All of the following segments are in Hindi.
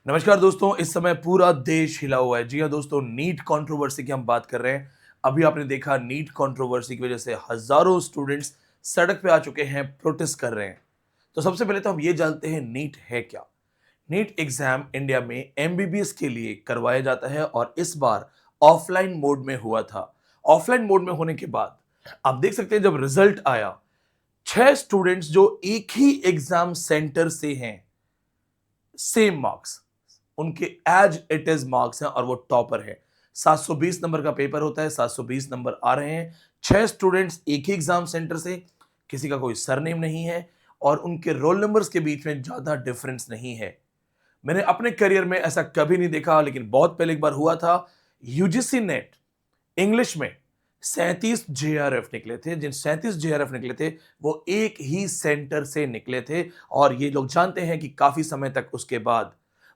नमस्कार दोस्तों, इस समय पूरा देश हिला हुआ है। जी हाँ दोस्तों, नीट कंट्रोवर्सी की हम बात कर रहे हैं। अभी आपने देखा नीट कंट्रोवर्सी की वजह से हजारों स्टूडेंट्स सड़क पे आ चुके हैं, प्रोटेस्ट कर रहे हैं। तो सबसे पहले तो हम ये जानते हैं नीट है क्या। नीट एग्जाम इंडिया में एमबीबीएस के लिए करवाया जाता है और इस बार ऑफलाइन मोड में हुआ था। ऑफलाइन मोड में होने के बाद आप देख सकते हैं जब रिजल्ट आया, 6 स्टूडेंट्स जो एक ही एग्जाम सेंटर से हैं, सेम मार्क्स उनके एज इट इज मार्क्स हैं और वो टॉपर है। 720 नंबर का पेपर होता है, 720 नंबर आ रहे हैं। 6 स्टूडेंट्स एक ही एग्जाम सेंटर से, किसी का कोई सरनेम नहीं है और उनके रोल नंबर्स के बीच में ज्यादा डिफरेंस नहीं है। मैंने अपने करियर में ऐसा कभी नहीं देखा, लेकिन बहुत पहले एक बार हुआ था। यूजीसी नेट इंग्लिश में 37 जेआरएफ निकले थे। जिन 37 जेआरएफ निकले थे वो एक ही सेंटर से निकले थे और ये लोग जानते हैं कि काफी समय तक उसके बाद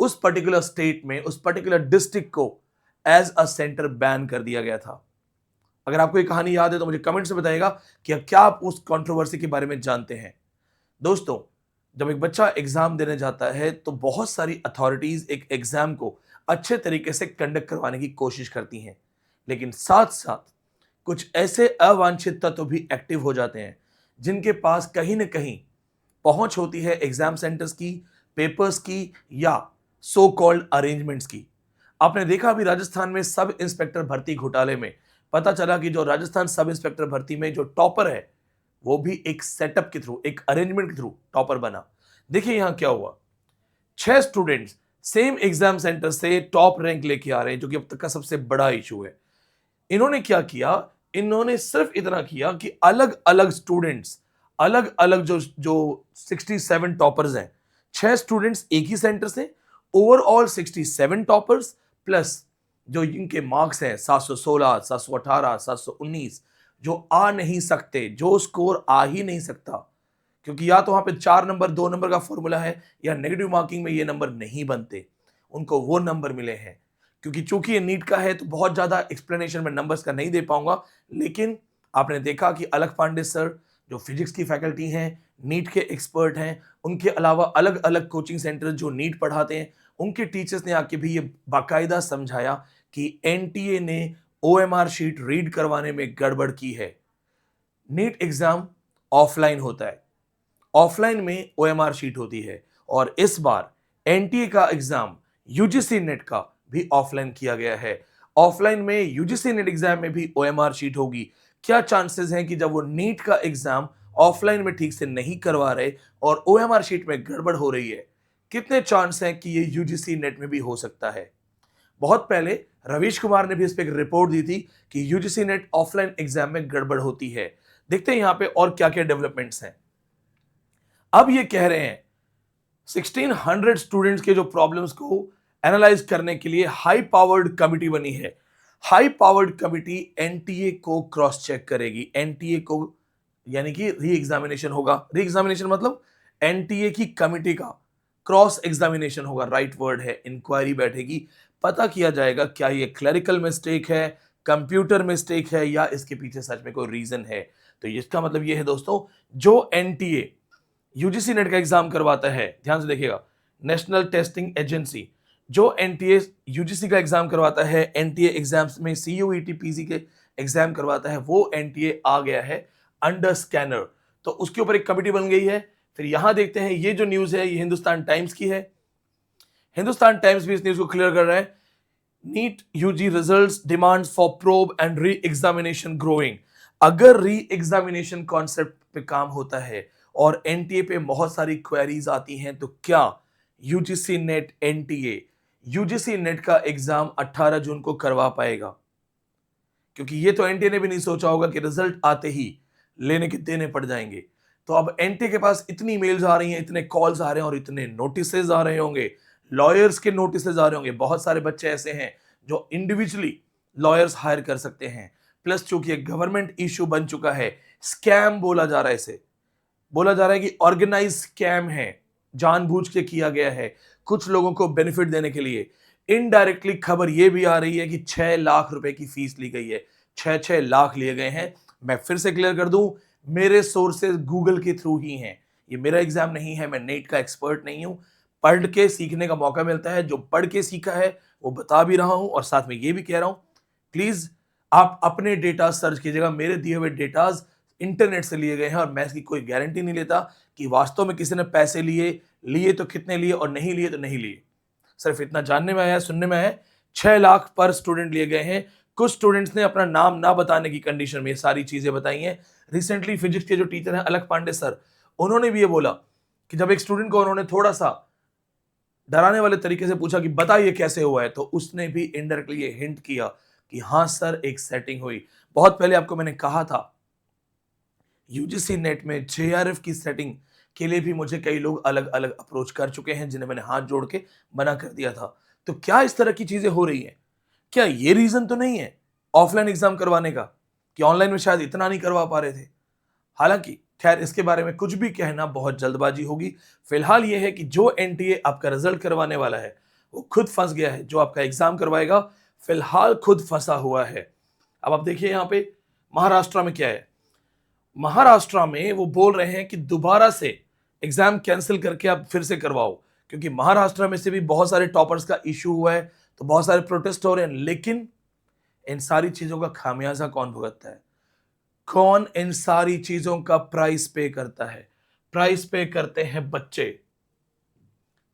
उस पर्टिकुलर स्टेट में, उस पर्टिकुलर डिस्ट्रिक्ट को एज अ सेंटर बैन कर दिया गया था। अगर आपको ये कहानी याद है तो मुझे कमेंट से बताइएगा कि क्या आप उस कंट्रोवर्सी के बारे में जानते हैं। दोस्तों, जब एक बच्चा एग्जाम देने जाता है तो बहुत सारी अथॉरिटीज एक एग्जाम को अच्छे तरीके से कंडक्ट करवाने की कोशिश करती हैं, लेकिन साथ साथ कुछ ऐसे अवांछित तत्व भी एक्टिव हो जाते हैं जिनके पास कहीं ना कहीं पहुंच होती है एग्जाम सेंटर्स की, पेपर्स की या सो कॉल्ड अरेंजमेंट्स की। आपने देखा अभी राजस्थान में सब इंस्पेक्टर भर्ती घोटाले में पता चला कि जो राजस्थान सब इंस्पेक्टर भर्ती में जो टॉपर है वो भी एक सेटअप के थ्रू, एक अरेंजमेंट के थ्रू टॉपर बना। देखिए यहां क्या हुआ। 6 स्टूडेंट्स सेम एग्जाम सेंटर से टॉप रैंक लेके आ रहे हैं, जो कि अब तक का सबसे बड़ा इशू है। इन्होंने क्या किया, इन्होंने सिर्फ इतना किया कि अलग अलग स्टूडेंट्स, अलग अलग जो जो 67 टॉपर्स हैं, 6 स्टूडेंट्स एक ही सेंटर से, ओवरऑल 67 टॉपर्स प्लस जो इनके मार्क्स हैं 716, 718, 719, जो आ नहीं सकते, जो स्कोर आ ही नहीं सकता, क्योंकि या तो वहां पे 4 नंबर 2 नंबर का फॉर्मूला है या नेगेटिव मार्किंग में ये नंबर नहीं बनते, उनको वो नंबर मिले हैं। क्योंकि चूंकि ये नीट का है तो बहुत ज्यादा एक्सप्लेनेशन में नंबर्स का नहीं दे पाऊंगा, लेकिन आपने देखा कि अलग पांडे सर जो फिजिक्स की फैकल्टी हैं, नीट के एक्सपर्ट हैं, उनके अलावा अलग अलग कोचिंग सेंटर जो नीट पढ़ाते हैं, उनके टीचर्स ने आके भी ये बाकायदा समझाया कि एनटीए ने ओएमआर शीट रीड करवाने में गड़बड़ की है। नीट एग्जाम ऑफलाइन होता है, ऑफलाइन में ओएमआर शीट होती है और इस बार एनटीए का एग्जाम यूजीसी नेट का भी ऑफलाइन किया गया है। ऑफलाइन में यूजीसी नेट एग्जाम में भी ओएमआर शीट होगी। क्या चांसेस हैं कि जब वो नीट का एग्जाम ऑफलाइन में ठीक से नहीं करवा रहे और ओएमआर शीट में गड़बड़ हो रही है, कितने चांस हैं कि ये यूजीसी नेट में भी हो सकता है। बहुत पहले रवीश कुमार ने भी इस पे एक रिपोर्ट दी थी कि यूजीसी नेट ऑफलाइन एग्जाम में गड़बड़ होती है। देखते हैं यहां पे और क्या क्या डेवलपमेंट्स हैं। अब ये कह रहे हैं 1600 स्टूडेंट्स के जो प्रॉब्लम्स को एनालाइज करने के लिए हाई पावर्ड कमिटी बनी है। हाई पावर्ड कमिटी एनटीए को क्रॉस चेक करेगी। एनटीए को यानी कि री एग्जामिनेशन होगा। री एग्जामिनेशन मतलब एनटीए की कमिटी का क्रॉस एग्जामिनेशन होगा, राइट वर्ड है। इंक्वायरी बैठेगी, पता किया जाएगा क्या ये क्लरिकल मिस्टेक है, कंप्यूटर मिस्टेक है या इसके पीछे सच में कोई रीजन है। तो इसका मतलब ये है दोस्तों, जो एनटीए यूजीसी नेट का एग्जाम करवाता है, ध्यान से देखिएगा, नेशनल टेस्टिंग एजेंसी, जो एनटीए यूजीसी का एग्जाम करवाता है, एनटीए एग्जाम्स में सीयूईटी पीजी के एग्जाम करवाता है, वो एनटीए आ गया है अंडर स्कैनर। तो उसके ऊपर एक कमिटी बन गई है। फिर यहां देखते हैं, ये जो न्यूज है ये हिंदुस्तान टाइम्स की है। हिंदुस्तान टाइम्स भी इस न्यूज को क्लियर कर रहा है। NEET UG results demand for probe and re examination growing. अगर री एग्जामिनेशन कॉन्सेप्ट पे काम होता है और एनटीए पे बहुत सारी क्वेरीज आती हैं, तो क्या UGC net NTA UGC net का एग्जाम 18 जून को करवा पाएगा? क्योंकि ये तो एनटीए ने भी नहीं सोचा होगा कि रिजल्ट आते ही लेने के देने पड़ जाएंगे। तो अब एनटीए के पास इतनी मेल्स आ रही हैं, इतने कॉल्स आ रहे हैं और इतने नोटिसेज आ रहे होंगे, लॉयर्स के नोटिसेज आ रहे होंगे। बहुत सारे बच्चे ऐसे हैं जो इंडिविजुअली लॉयर्स हायर कर सकते हैं। प्लस चूंकि एक गवर्नमेंट इश्यू बन चुका है, स्कैम बोला जा रहा है इसे, बोला जा रहा है कि ऑर्गेनाइज स्कैम है, जानबूझ के किया गया है कुछ लोगों को बेनिफिट देने के लिए। इनडायरेक्टली खबर यह भी आ रही है कि 6 लाख रुपए की फीस ली गई है, 6-6 लाख लिए गए हैं। मैं फिर से क्लियर कर दूं, मेरे सोर्सेज गूगल के थ्रू ही हैं, ये मेरा एग्जाम नहीं है, मैं नेट का एक्सपर्ट नहीं हूं। पढ़ के सीखने का मौका मिलता है। जो पढ़ के सीखा है वो बता भी रहा हूं और साथ में ये भी कह रहा हूं, प्लीज आप अपने डेटा सर्च कीजिएगा। मेरे दिए हुए डेटाज इंटरनेट से लिए गए हैं और मैं इसकी कोई गारंटी नहीं लेता कि वास्तव में किसी ने पैसे लिए तो कितने लिए और नहीं लिए तो नहीं लिए। सिर्फ इतना जानने में आया, सुनने में आया 6 लाख पर स्टूडेंट लिए गए हैं। कुछ स्टूडेंट्स ने अपना नाम ना बताने की कंडीशन में ये सारी चीजें बताई हैं। रिसेंटली फिजिक्स के जो टीचर हैं अलक पांडे सर, उन्होंने भी ये बोला कि जब एक स्टूडेंट को उन्होंने थोड़ा सा डराने वाले तरीके से पूछा कि बताइए कैसे हुआ है, तो उसने भी इनडायरेक्टली ये हिंट किया कि हाँ सर एक सेटिंग हुई। बहुत पहले आपको मैंने कहा था यूजीसी नेट में जेआरएफ की सेटिंग के लिए भी मुझे कई लोग अलग अलग अप्रोच कर चुके हैं, जिन्हें मैंने हाथ जोड़ के मना कर दिया था। तो क्या इस तरह की चीजें हो रही हैं? क्या ये रीजन तो नहीं है ऑफलाइन एग्जाम करवाने का कि ऑनलाइन में शायद इतना नहीं करवा पा रहे थे? हालांकि खैर इसके बारे में कुछ भी कहना बहुत जल्दबाजी होगी। फिलहाल यह है कि जो एनटीए आपका रिजल्ट करवाने वाला है वो खुद फंस गया है। जो आपका एग्जाम करवाएगा फिलहाल खुद फंसा हुआ है। अब आप देखिए यहां पे महाराष्ट्र में क्या है। महाराष्ट्र में वो बोल रहे हैं कि दोबारा से एग्जाम कैंसिल करके आप फिर से करवाओ, क्योंकि महाराष्ट्र में से भी बहुत सारे टॉपर्स का इशू हुआ है, तो बहुत सारे प्रोटेस्ट हो रहे हैं। लेकिन इन सारी चीजों का खामियाजा कौन भुगतता है? कौन इन सारी चीजों का प्राइस पे करता है? प्राइस पे करते हैं बच्चे।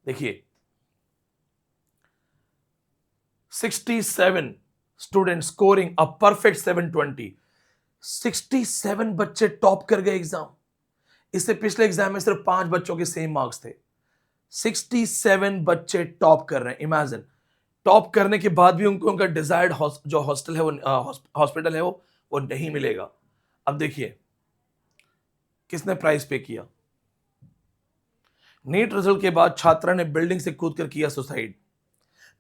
देखिए 67 स्टूडेंट स्कोरिंग अ परफेक्ट 720। 67 बच्चे टॉप कर गए एग्जाम। इससे पिछले एग्जाम में सिर्फ 5 बच्चों के सेम मार्क्स थे। 67 बच्चे टॉप कर रहे हैं। इमेजिन, टॉप करने के बाद भी उनको उनका डिजायर्ड जो हॉस्टल है वो हॉस्पिटल है वो नहीं मिलेगा। अब देखिए किसने प्राइस पे किया। नीट रिजल्ट के बाद छात्रा ने बिल्डिंग से कूदकर किया सुसाइड।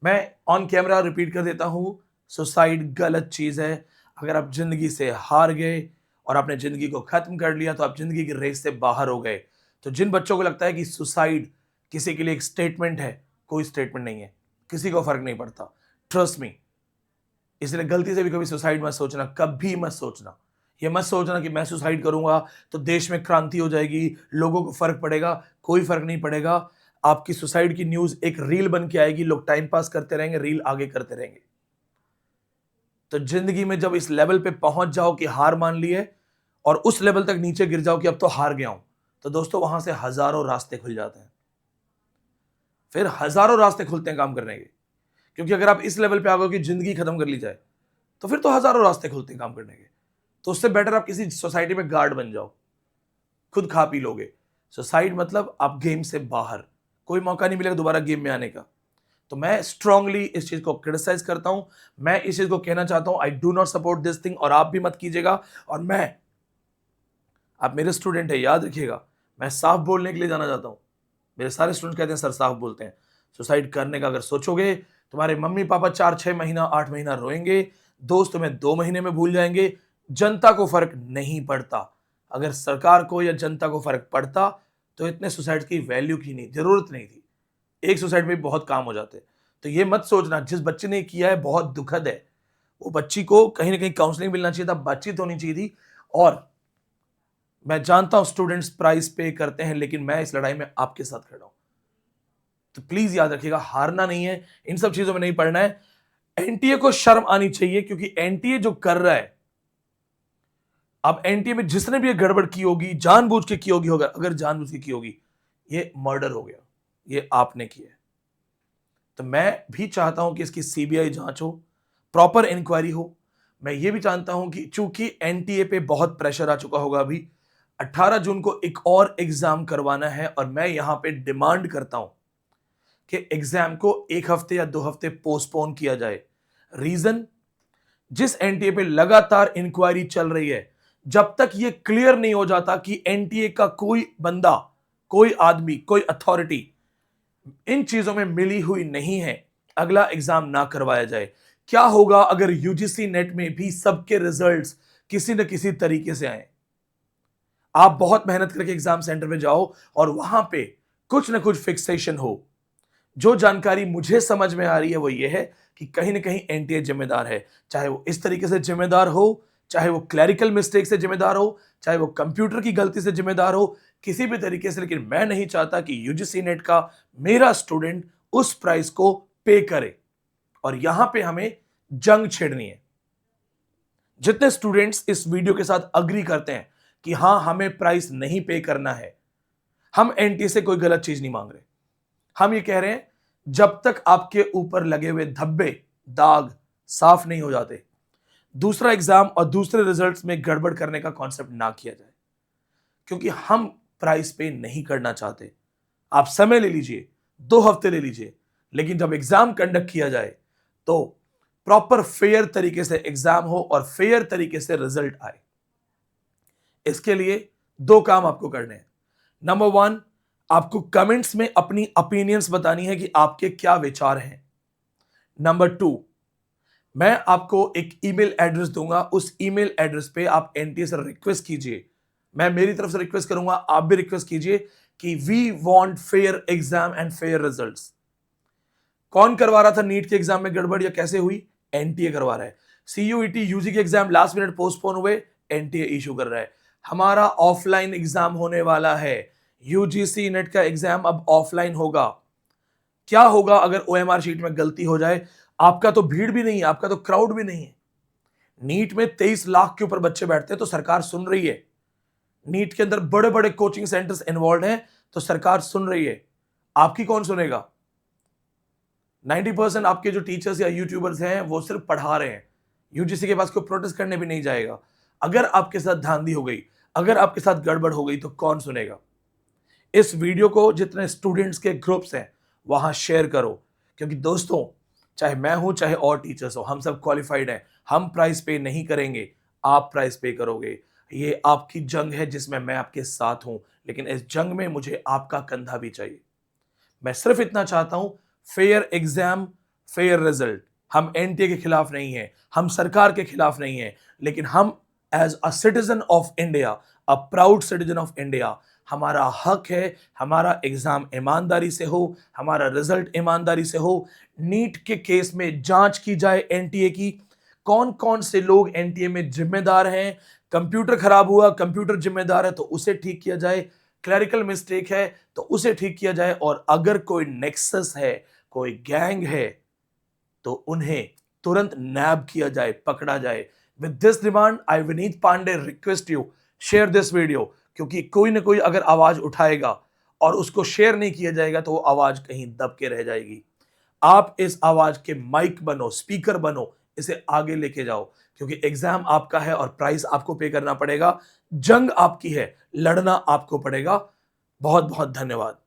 मैं ऑन कैमरा रिपीट कर देता हूं, सुसाइड गलत चीज है। अगर आप जिंदगी से हार गए और आपने जिंदगी को खत्म कर लिया तो आप जिंदगी की रेस से बाहर हो गए। तो जिन बच्चों को लगता है कि सुसाइड किसी के लिए एक स्टेटमेंट है, कोई स्टेटमेंट नहीं है, किसी को फर्क नहीं पड़ता, ट्रस्ट मी। इसलिए गलती से भी कभी सुसाइड मत सोचना, कभी मत सोचना। ये मत सोचना कि मैं सुसाइड करूंगा तो देश में क्रांति हो जाएगी, लोगों को फर्क पड़ेगा। कोई फर्क नहीं पड़ेगा। आपकी सुसाइड की न्यूज एक रील बन के आएगी, लोग टाइम पास करते रहेंगे, रील आगे करते रहेंगे। तो जिंदगी में जब इस लेवल पे पहुंच जाओ कि हार मान ली है और उस लेवल तक नीचे गिर जाओ कि अब तो हार गया हूं, तो दोस्तों वहां से हजारों रास्ते खुल जाते हैं। फिर हजारों रास्ते खुलते हैं काम करने के। क्योंकि अगर आप इस लेवल पे आ गए कि जिंदगी खत्म कर ली जाए, तो फिर तो हजारों रास्ते खुलते हैं काम करने के। तो उससे बेटर आप किसी सोसाइटी में गार्ड बन जाओ, खुद खा पी लोगे। सुसाइड मतलब आप गेम से बाहर, कोई मौका नहीं मिलेगा दोबारा गेम में आने का। तो मैं स्ट्रांगली इस चीज को क्रिटिसाइज करता हूं। मैं इस चीज को कहना चाहता हूं, I do not support this thing, और आप भी मत कीजिएगा। और आप मेरे स्टूडेंट है, याद रखिएगा, मैं साफ बोलने के लिए जाना चाहता हूं। मेरे सारे स्टूडेंट कहते हैं सर साफ बोलते हैं। सुसाइड करने का अगर सोचोगे, तुम्हारे मम्मी पापा 4-6 महीना 8 महीना रोएंगे, दोस्त तुम्हें 2 महीने में भूल जाएंगे। जनता को फर्क नहीं पड़ता। अगर सरकार को या जनता को फर्क पड़ता तो इतने सुसाइड की वैल्यू की नहीं, जरूरत नहीं थी। एक सुसाइड में बहुत काम हो जाते। तो ये मत सोचना जिस बच्चे ने किया है बहुत दुखद है, वो बच्ची को कहीं ना कहीं काउंसलिंग मिलना चाहिए था, बातचीत होनी चाहिए थी। और मैं जानता हूं स्टूडेंट्स प्राइस पे करते हैं, लेकिन मैं इस लड़ाई में आपके साथ खड़ा हूं। तो प्लीज याद रखिएगा, हारना नहीं है, इन सब चीजों में नहीं पड़ना है। एनटीए को शर्म आनी चाहिए, क्योंकि एनटीए जो कर रहा है, अब एनटीए में जिसने भी ये गड़बड़ की होगी, जानबूझ के की होगी, अगर जानबूझ के की होगी, ये मर्डर हो गया, ये आपने किया है। तो मैं भी चाहता हूं कि इसकी सीबीआई जांच हो, प्रॉपर इंक्वायरी हो। मैं ये भी जानता हूं कि चूंकि एनटीए पे बहुत प्रेशर आ चुका होगा, अभी 18 जून को एक और एग्जाम करवाना है, और मैं यहां पे डिमांड करता हूं कि एग्जाम को 1 हफ्ते या 2 हफ्ते पोस्टपोन किया जाए। रीजन, जिस एनटीए पे लगातार इंक्वायरी चल रही है, जब तक ये क्लियर नहीं हो जाता कि एनटीए का कोई बंदा, कोई आदमी, कोई अथॉरिटी इन चीजों में मिली हुई नहीं है, अगला एग्जाम ना करवाया जाए। क्या होगा अगर यूजीसी नेट में भी सबके रिजल्ट्स किसी न किसी तरीके से आए? आप बहुत मेहनत करके एग्जाम सेंटर में जाओ और वहां पे कुछ ना कुछ फिक्सेशन हो। जो जानकारी मुझे समझ में आ रही है वो ये है कि कहीं ना कहीं एनटीए जिम्मेदार है। चाहे वो इस तरीके से जिम्मेदार हो चाहे वो क्लैरिकल मिस्टेक से जिम्मेदार हो, चाहे वो कंप्यूटर की गलती से जिम्मेदार हो, किसी भी तरीके से। लेकिन मैं नहीं चाहता कि यूजीसी नेट का मेरा स्टूडेंट उस प्राइस को पे करे, और यहां पे हमें जंग छेड़नी है। जितने स्टूडेंट्स इस वीडियो के साथ अग्री करते हैं कि हां हमें प्राइस नहीं पे करना है, हम एनटीए से कोई गलत चीज नहीं मांग रहे। हम ये कह रहे हैं जब तक आपके ऊपर लगे हुए धब्बे दाग साफ नहीं हो जाते, दूसरा एग्जाम और दूसरे रिजल्ट्स में गड़बड़ करने का कॉन्सेप्ट ना किया जाए, क्योंकि हम प्राइस पे नहीं करना चाहते। आप समय ले लीजिए, 2 हफ्ते ले लीजिए, लेकिन जब एग्जाम कंडक्ट किया जाए तो प्रॉपर फेयर तरीके से एग्जाम हो और फेयर तरीके से रिजल्ट आए। इसके लिए 2 काम आपको करने हैं। नंबर 1, आपको कमेंट्स में अपनी ओपिनियंस बतानी है कि आपके क्या विचार हैं। नंबर 2, मैं आपको एक ईमेल एड्रेस दूंगा, उस ईमेल एड्रेस पे आप एनटीए से रिक्वेस्ट कीजिए। मैं मेरी तरफ से रिक्वेस्ट करूंगा, आप भी रिक्वेस्ट कीजिए कि we want fair exam and fair results. कौन करवा रहा था नीट के एग्जाम में गड़बड़ या कैसे हुई? एनटीए करवा रहा है। सीयूईटी यूजी के एग्जाम लास्ट मिनट पोस्टपोन हुए, एनटीए इशू कर रहा है। हमारा ऑफलाइन एग्जाम होने वाला है, यूजीसी नेट का एग्जाम अब ऑफलाइन होगा। क्या होगा अगर ओएमआर शीट में गलती हो जाए? आपका तो भीड़ भी नहीं है, आपका तो क्राउड भी नहीं है। नीट में 23 लाख के ऊपर बच्चे बैठते हैं, तो सरकार सुन रही है। नीट के अंदर बड़े बड़े कोचिंग सेंटर्स इन्वॉल्व हैं, तो सरकार सुन रही है। आपकी कौन सुनेगा? 90% आपके जो टीचर्स या यूट्यूबर्स हैं वो सिर्फ पढ़ा रहे हैं, यूजीसी के पास कोई प्रोटेस्ट करने भी नहीं जाएगा। अगर आपके साथ धांधली हो गई, अगर आपके साथ गड़बड़ हो गई, तो कौन सुनेगा? इस वीडियो को जितने स्टूडेंट्स के ग्रुप्स हैं वहां शेयर करो, क्योंकि दोस्तों चाहे मैं हूं चाहे और टीचर्स हो, हम सब क्वालिफाइड हैं। हम प्राइस पे नहीं करेंगे, आप प्राइस पे करोगे। ये आपकी जंग है जिसमें मैं आपके साथ हूं, लेकिन इस जंग में मुझे आपका कंधा भी चाहिए। मैं सिर्फ इतना चाहता हूं, फेयर एग्जाम फेयर रिजल्ट। हम एनटीए के खिलाफ नहीं है, हम सरकार के खिलाफ नहीं है, लेकिन हम as a citizen of India, a proud citizen of India, हमारा हक है हमारा एग्जाम ईमानदारी से हो, हमारा रिजल्ट ईमानदारी से हो। नीट के केस में जांच की जाए एनटीए की, कौन कौन से लोग एनटीए में जिम्मेदार हैं। कंप्यूटर खराब हुआ, कंप्यूटर जिम्मेदार है तो उसे ठीक किया जाए। क्लरिकल मिस्टेक है तो उसे ठीक किया जाए। और अगर कोई नेक्सस है, कोई गैंग है, तो उन्हें तुरंत नैब किया जाए, पकड़ा जाए। With this demand I Vineet Pandey request you, share this video, क्योंकि कोई ना कोई अगर आवाज उठाएगा और उसको शेयर नहीं किया जाएगा तो वो आवाज कहीं दब के रह जाएगी। आप इस आवाज के माइक बनो, स्पीकर बनो, इसे आगे लेके जाओ, क्योंकि एग्जाम आपका है और प्राइस आपको पे करना पड़ेगा। जंग आपकी है, लड़ना आपको पड़ेगा। बहुत बहुत धन्यवाद।